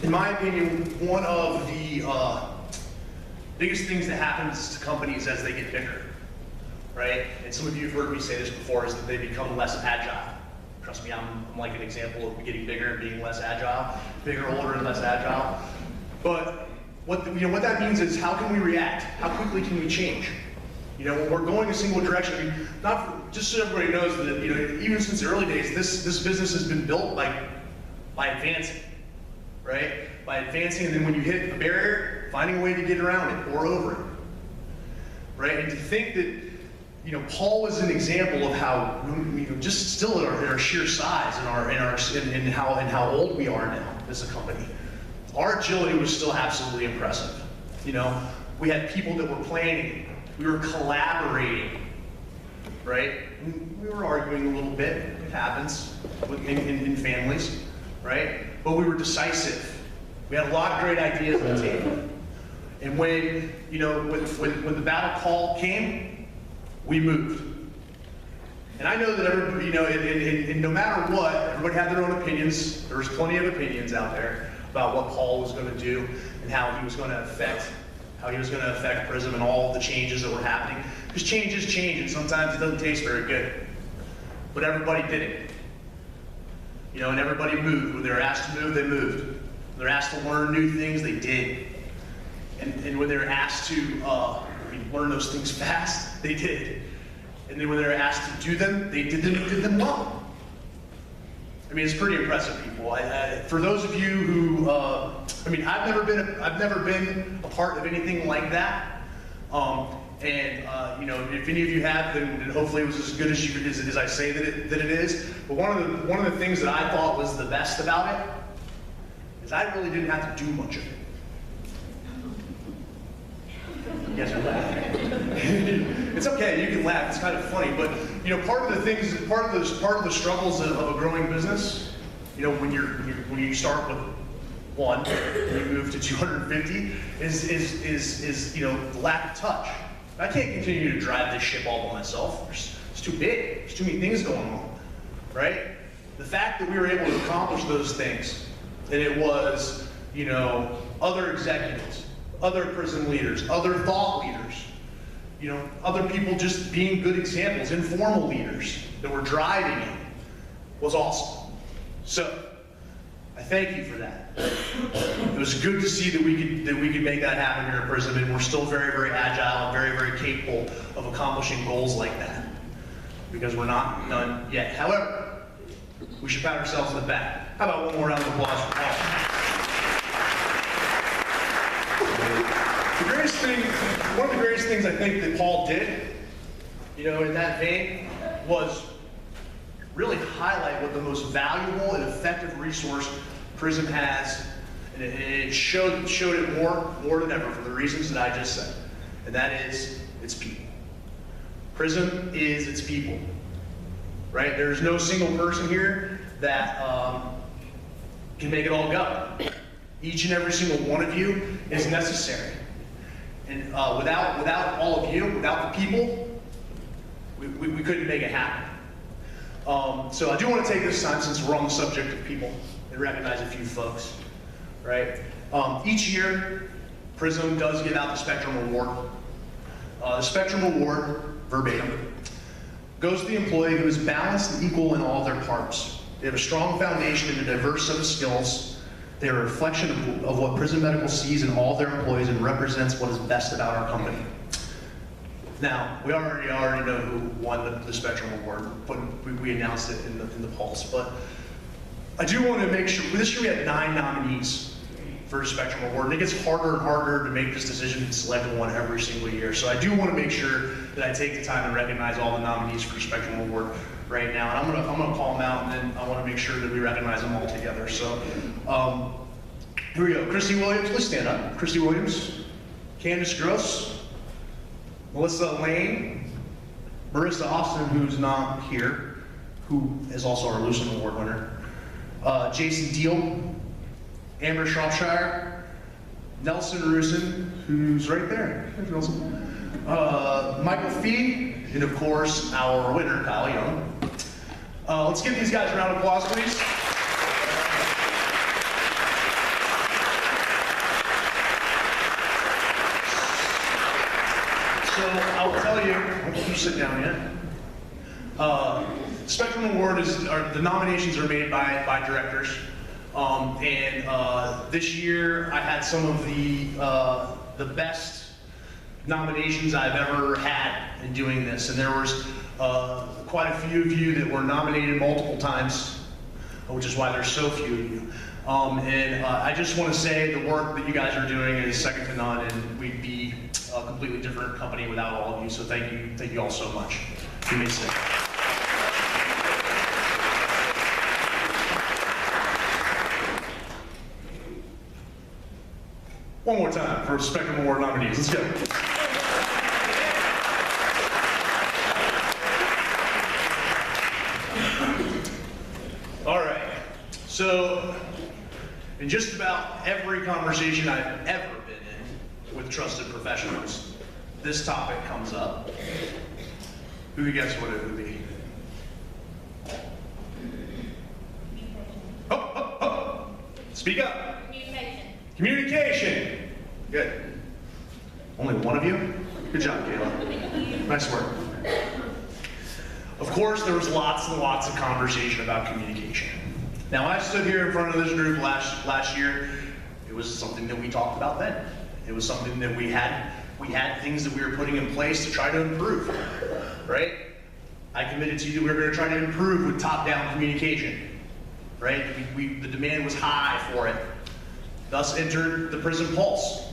in my opinion, one of the biggest things that happens to companies as they get bigger, right? And some of you have heard me say this before, is that they become less agile. Trust me, I'm like an example of getting bigger and being less agile, bigger, older, and less agile. But what that means is, how can we react? How quickly can we change? You know, when we're going a single direction, I mean, just so everybody knows that, you know, even since the early days, this business has been built by advancing, right? By advancing, and then when you hit a barrier, finding a way to get around it or over it, right? And to think that, you know, Paul was an example of how, you know, just still in our sheer size and how old we are now as a company, our agility was still absolutely impressive. You know, we had people that were planning, we were collaborating, right? And we were arguing a little bit. It happens in families, right? But we were decisive. We had a lot of great ideas on the table. And when, you know, when the battle call came, we moved. And I know that everybody, you know, and no matter what, everybody had their own opinions. There was plenty of opinions out there about what Paul was going to do and how he was going to affect Prism and all the changes that were happening. Because change is change, and sometimes it doesn't taste very good. But everybody did it. You know, and everybody moved. When they were asked to move, they moved. When they were asked to learn new things, they did. And when they were asked to learn those things fast, they did. And then when they were asked to do them, they did them well. I mean, it's pretty impressive, people. For those of you who, I mean, I've never been a part of anything like that. You know, if any of you have, then hopefully it was as good as I say that it is. But one of the things that I thought was the best about it is I really didn't have to do much of it. You guys are laughing. It's okay, you can laugh, it's kind of funny, but you know, part of the struggles of a growing business, you know, when you start with one and you move to 250, is you know, the lack of touch. I can't continue to drive this ship all by myself. It's too big, there's too many things going on, right? The fact that we were able to accomplish those things, and it was, you know, other executives, other Prism leaders, other thought leaders, you know, other people just being good examples, informal leaders that were driving it, was awesome. So, I thank you for that. It was good to see that we could make that happen here at Prism, and we're still very, very agile and very, very capable of accomplishing goals like that, because we're not done yet. However, we should pat ourselves on the back. How about one more round of applause for Paul? One of the greatest things I think that Paul did, you know, in that vein, was really highlight what the most valuable and effective resource Prism has, and it showed it more than ever for the reasons that I just said, and that is its people. Prism is its people, right? There's no single person here that can make it all go. Each and every single one of you is necessary. And without all of you, without the people, we couldn't make it happen. So I do want to take this time, since we're on the subject of people, and recognize a few folks, right? Each year, Prism does give out the Spectrum Award. The Spectrum Award, verbatim, goes to the employee who is balanced and equal in all their parts. They have a strong foundation and a diverse set of skills. They are a reflection of what Prism Medical sees in all their employees and represents what is best about our company. Now, we already know who won the Spectrum Award, but we announced it in the polls. But I do want to make sure, this year we had 9 nominees for the Spectrum Award, and it gets harder and harder to make this decision and select one every single year. So I do want to make sure that I take the time to recognize all the nominees for the Spectrum Award right now. And I'm gonna call them out, and then I want to make sure that we recognize them all together. So here we go. Christy Williams, please stand up. Christy Williams, Candace Gross, Melissa Lane, Marissa Austin, who's not here, who is also our Lucent Award winner, Jason Deal, Amber Shropshire, Nelson Rusin, who's right there. There's Nelson. Michael Fee, and of course, our winner, Kyle Young. Let's give these guys a round of applause, please. tell you, you sit down yet. Spectrum Award the nominations are made by directors. This year I had some of the best nominations I've ever had in doing this, and there was quite a few of you that were nominated multiple times, which is why there's so few of you. I just want to say the work that you guys are doing is second to none, and we'd be a completely different company without all of you. So thank you all so much. You may sit. One more time for Spectrum Award nominees. Let's go. All right. So, in just about every conversation I've ever been in with trusted professionals, this topic comes up. Who can guess what it would be? Oh. Speak up. Communication. Good. Only one of you? Good job, Kayla. Nice work. Of course, there was lots and lots of conversation about communication. Now, when I stood here in front of this group last year, it was something that we talked about then. It was something that we had things that we were putting in place to try to improve, right? I committed to you that we were going to try to improve with top-down communication, right? The demand was high for it. Thus entered the Prism Pulse,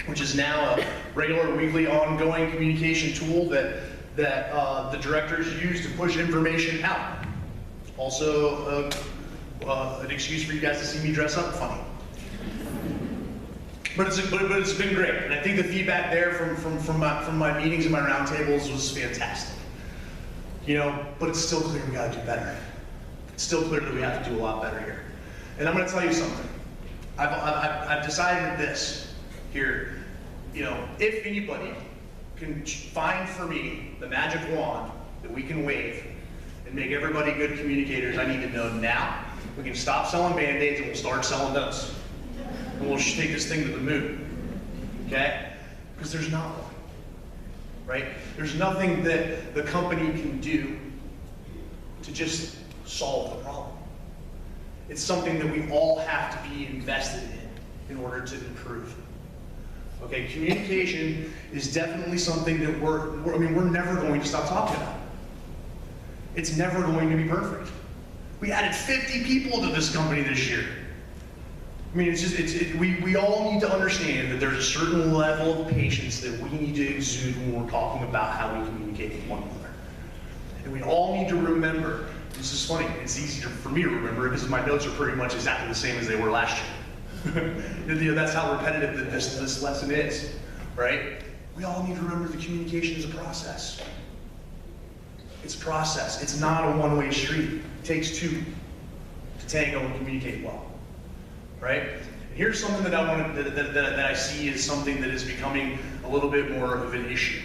which is now a regular, weekly, ongoing communication tool that the directors use to push information out. Also, an excuse for you guys to see me dress up funny. But it's been great, and I think the feedback there from my meetings and my roundtables was fantastic. But it's still clear we got to do better. It's still clear that we have to do a lot better here. And I'm going to tell you something. I've decided this here. If anybody can find for me the magic wand that we can wave and make everybody good communicators, I need to know now. We can stop selling Band-Aids and we'll start selling those. And we'll take this thing to the moon. Okay? Because there's not one. Right? There's nothing that the company can do to just solve the problem. It's something that we all have to be invested in order to improve. Okay, communication is definitely something that we're never going to stop talking about. It's never going to be perfect. We added 50 people to this company this year. We all need to understand that there's a certain level of patience that we need to exude when we're talking about how we communicate with one another. And we all need to remember. This is funny, it's easier for me to remember because my notes are pretty much exactly the same as they were last year. That's how repetitive this lesson is, right? We all need to remember the communication is a process. It's a process. It's not a one-way street. It takes two to tango and communicate well, right? And here's something that that I see as something that is becoming a little bit more of an issue.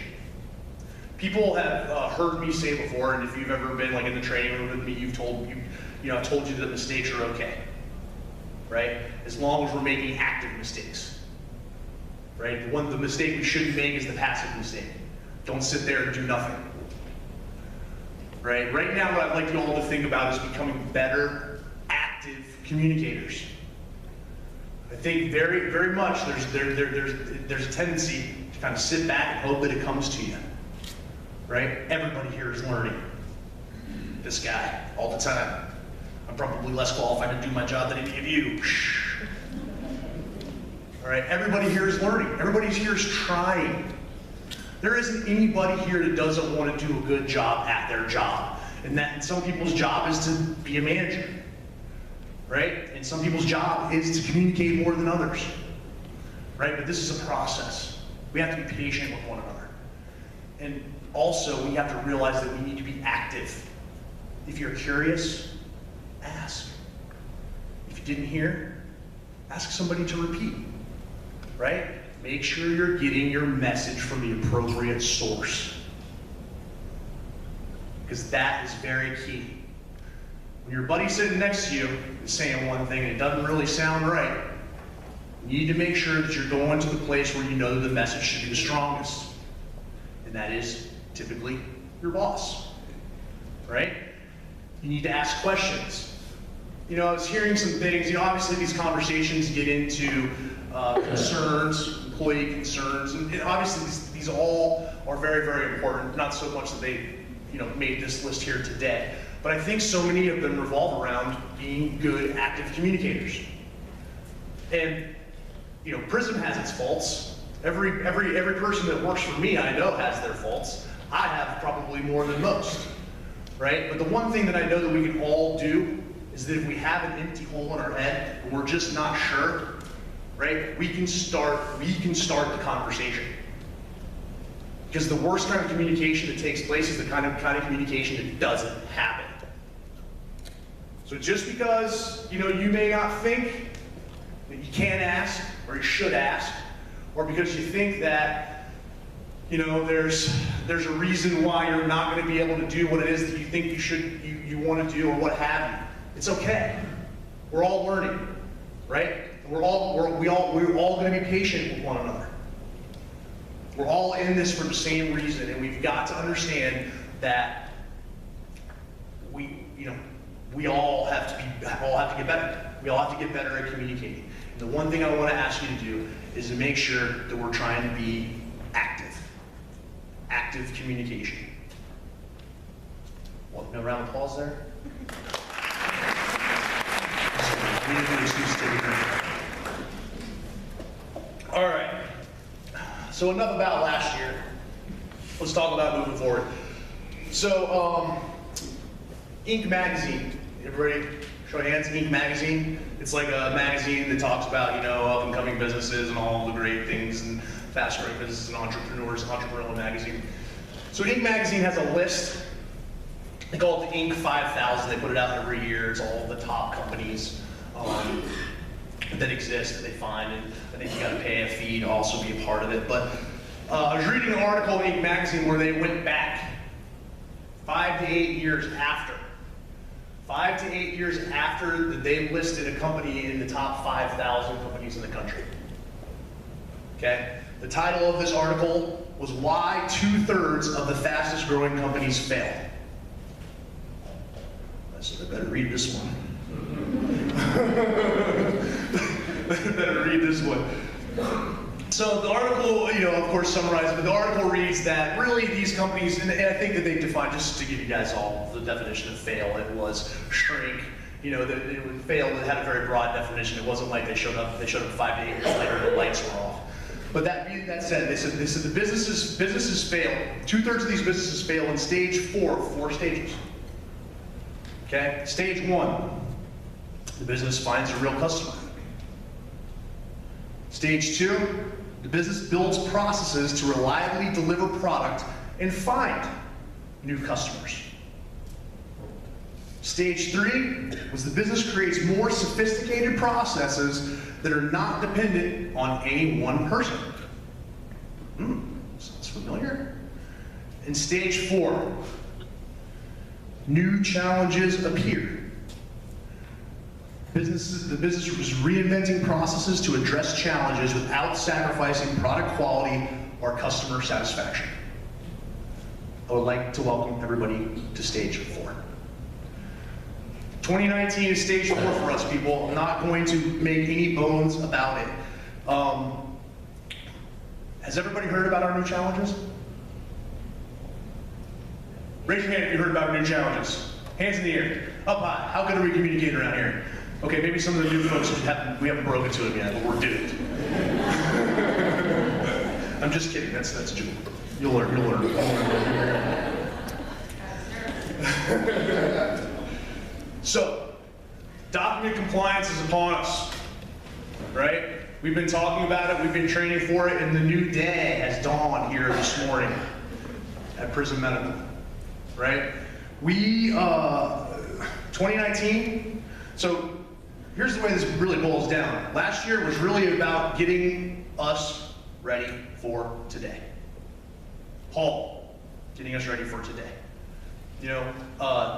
People have heard me say before, and if you've ever been in the training room with me, I've told you that mistakes are okay, right? As long as we're making active mistakes, right? The mistake we shouldn't make is the passive mistake. Don't sit there and do nothing, right? Right now, what I'd like you all to think about is becoming better, active communicators. I think very, very much there's a tendency to kind of sit back and hope that it comes to you. Right? Everybody here is learning. This guy, all the time. I'm probably less qualified to do my job than any of you. All right, everybody here is learning. Everybody here is trying. There isn't anybody here that doesn't want to do a good job at their job. And some people's job is to be a manager. Right? And some people's job is to communicate more than others. Right? But this is a process. We have to be patient with one another. And also, we have to realize that we need to be active. If you're curious, ask. If you didn't hear, ask somebody to repeat, right? Make sure you're getting your message from the appropriate source. Because that is very key. When your buddy's sitting next to you is saying one thing and it doesn't really sound right, you need to make sure that you're going to the place where you know that the message should be the strongest. and that is typically your boss, right? You need to ask questions. You know, I was hearing some things, you know, obviously these conversations get into concerns, employee concerns, and obviously these all are very, very important, not so much that they, you know, made this list here today, but I think so many of them revolve around being good, active communicators. And, you know, Prism has its faults. Every person that works for me, I know, has their faults. I have probably more than most, right? But the one thing that I know that we can all do is that if we have an empty hole in our head and we're just not sure, right, we can start the conversation. Because the worst kind of communication that takes place is the kind of communication that doesn't happen. So just because, you know, you may not think that you can ask or you should ask, or because you think that, you know, there's a reason why you're not going to be able to do what it is that you think you want to do or what have you. It's okay. We're all learning, right? We're all going to be patient with one another. We're all in this for the same reason, and we've got to understand that we all have to get better. We all have to get better at communicating. And the one thing I want to ask you to do is to make sure that we're trying to be active communication. What, no round of applause there? All right. So enough about last year. Let's talk about moving forward. So, Inc. magazine. Everybody show of hands, Inc. magazine. It's like a magazine that talks about, you know, up and coming businesses and all the great things and fast growing businesses and entrepreneurs, entrepreneurial magazine. So Inc. magazine has a list. They call it the Inc. 5000. They put it out every year. It's all the top companies that exist that they find, and I think you got to pay a fee to also be a part of it. But I was reading an article in Inc. magazine where they went back 5 to 8 years after. 5 to 8 years after that they listed a company in the top 5,000 companies in the country. Okay? The title of this article was Why 2/3 of the Fastest Growing Companies Fail. So I better read this one. Better read this one. So the article, you know, of course summarizes, but the article reads that really these companies, and I think that they defined, just to give you guys all the definition of fail, it was shrink. You know, that it would fail, it had a very broad definition. It wasn't like they showed up 5 to 8 years later and the lights were off. But that said, they said the businesses fail. 2/3 of these businesses fail in stage 4 stages. Okay, stage 1, the business finds a real customer. Stage 2, the business builds processes to reliably deliver product and find new customers. Stage 3 was the business creates more sophisticated processes that are not dependent on any one person. Sounds familiar. And stage 4, new challenges appear. The business was reinventing processes to address challenges without sacrificing product quality or customer satisfaction. I would like to welcome everybody to stage 4. 2019 is stage 4 for us, people. I'm not going to make any bones about it. Has everybody heard about our new challenges? Raise your hand if you heard about our new challenges. Hands in the air, up high. How good are we communicating around here? Okay, maybe some of the new folks, we haven't broken to it yet, but we're doomed. I'm just kidding, that's a joke. You'll learn. So, document compliance is upon us, right? We've been talking about it, we've been training for it, and the new day has dawned here this morning at Prism Medical, right? 2019, so here's the way this really boils down. Last year was really about getting us ready for today. Paul, getting us ready for today. You know,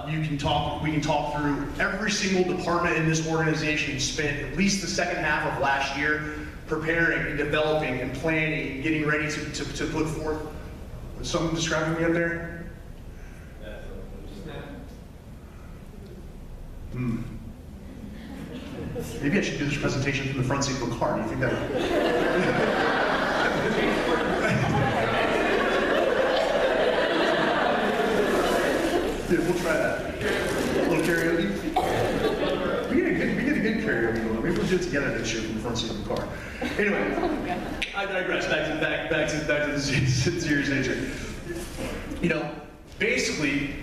we can talk through every single department in this organization spent at least the second half of last year preparing and developing and planning and getting ready to put forth Was something describing me up there? Maybe I should do this presentation from the front seat of a car. Do you think that would... Yeah, we'll try that. A little karaoke. We get a good karaoke going. Maybe we'll do it together this year from the front seat of the car. Anyway, I digress. Back to the serious nature. You know, basically,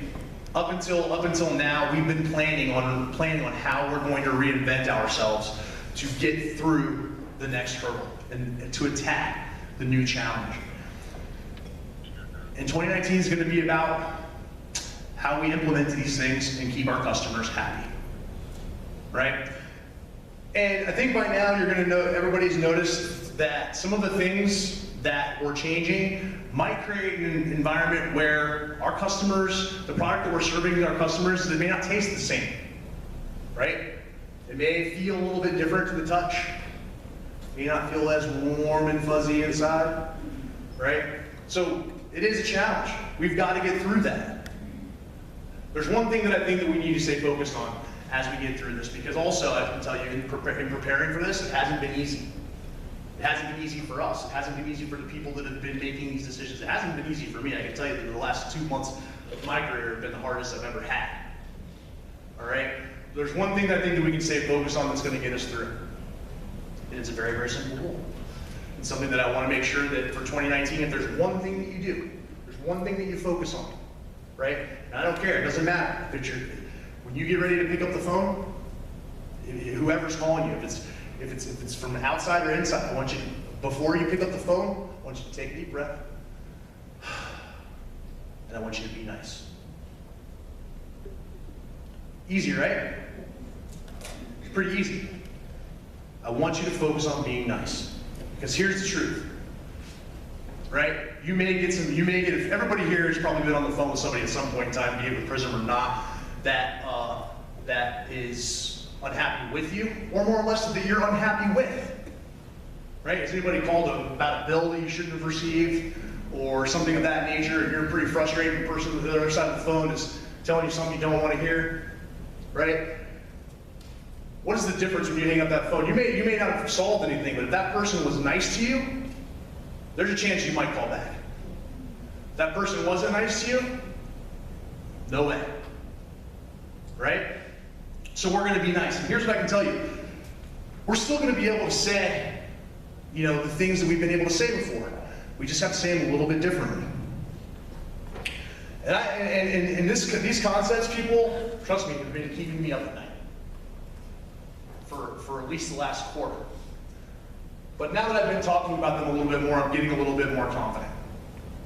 up until now, we've been planning on how we're going to reinvent ourselves to get through the next hurdle and to attack the new challenge. And 2019 is going to be about how we implement these things and keep our customers happy, right? And I think by now you're going to know, everybody's noticed that some of the things that we're changing might create an environment where our customers, the product that we're serving to our customers, it may not taste the same, right? It may feel a little bit different to the touch. It may not feel as warm and fuzzy inside, right? So it is a challenge. We've got to get through that. There's one thing that I think that we need to stay focused on as we get through this, because also I can tell you in preparing for this, it hasn't been easy. It hasn't been easy for us. It hasn't been easy for the people that have been making these decisions. It hasn't been easy for me. I can tell you that the last 2 months of my career have been the hardest I've ever had. All right? There's one thing that I think that we can stay focused on that's going to get us through. And it's a very, very simple rule. It's something that I want to make sure that for 2019, if there's one thing that you do, there's one thing that you focus on, right? And I don't care. It doesn't matter. When you get ready to pick up the phone, whoever's calling you, if it's from outside or inside, I want you to, before you pick up the phone, I want you to take a deep breath, and I want you to be nice. Easy, right? It's pretty easy. I want you to focus on being nice, because here's the truth, right? You may get, if everybody here has probably been on the phone with somebody at some point in time, be it with Prism or not, that is unhappy with you, or more or less that you're unhappy with, right? Has anybody called about a bill that you shouldn't have received, or something of that nature, and you're pretty frustrated, the person on the other side of the phone is telling you something you don't want to hear, right? What is the difference when you hang up that phone? You may not have solved anything, but if that person was nice to you, there's a chance you might call back. If that person wasn't nice to you, no way, right? So we're going to be nice. And here's what I can tell you. We're still going to be able to say, you know, the things that we've been able to say before. We just have to say them a little bit differently. And these concepts, people, trust me, have been keeping me up at night for at least the last quarter. But now that I've been talking about them a little bit more, I'm getting a little bit more confident,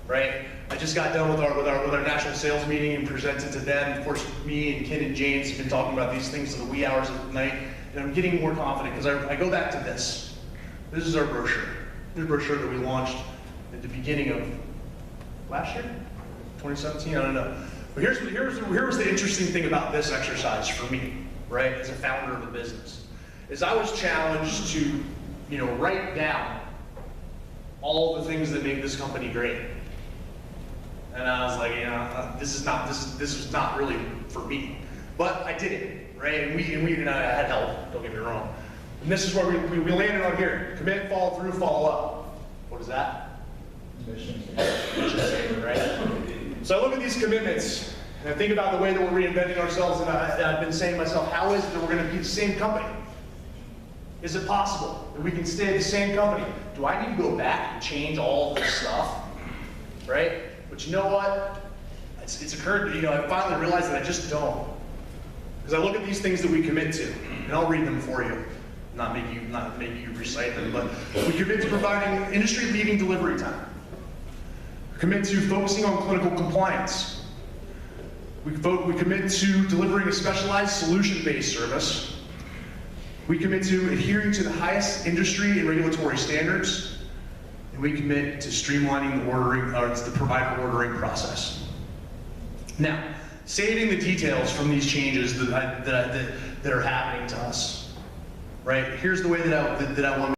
right? I just got done with our national sales meeting and presented to them. Of course, me and Ken and James have been talking about these things to the wee hours of the night, and I'm getting more confident because I go back to this. This is our brochure. This is a brochure that we launched at the beginning of last year, 2017. I don't know. But here was the interesting thing about this exercise for me, right? As a founder of the business, is I was challenged to, you know, write down all the things that make this company great. And I was like, you know, this is not really for me. But I did it, right? And I had help, don't get me wrong. And this is where we landed on here. Commit, follow through, follow up. What is that? Mission statement, right? So I look at these commitments, and I think about the way that we're reinventing ourselves, and I've been saying to myself, how is it that we're going to be the same company? Is it possible that we can stay the same company? Do I need to go back and change all of this stuff, right? But you know what? It's occurred to me, you know, I finally realized that I just don't. Because I look at these things that we commit to, and I'll read them for you. Not make you recite them, but we commit to providing industry-leading delivery time. We commit to focusing on clinical compliance. We commit to delivering a specialized solution-based service. We commit to adhering to the highest industry and regulatory standards. And we commit to streamlining the provider ordering process. Now, saving the details from these changes that are happening to us, right? Here's the way that I want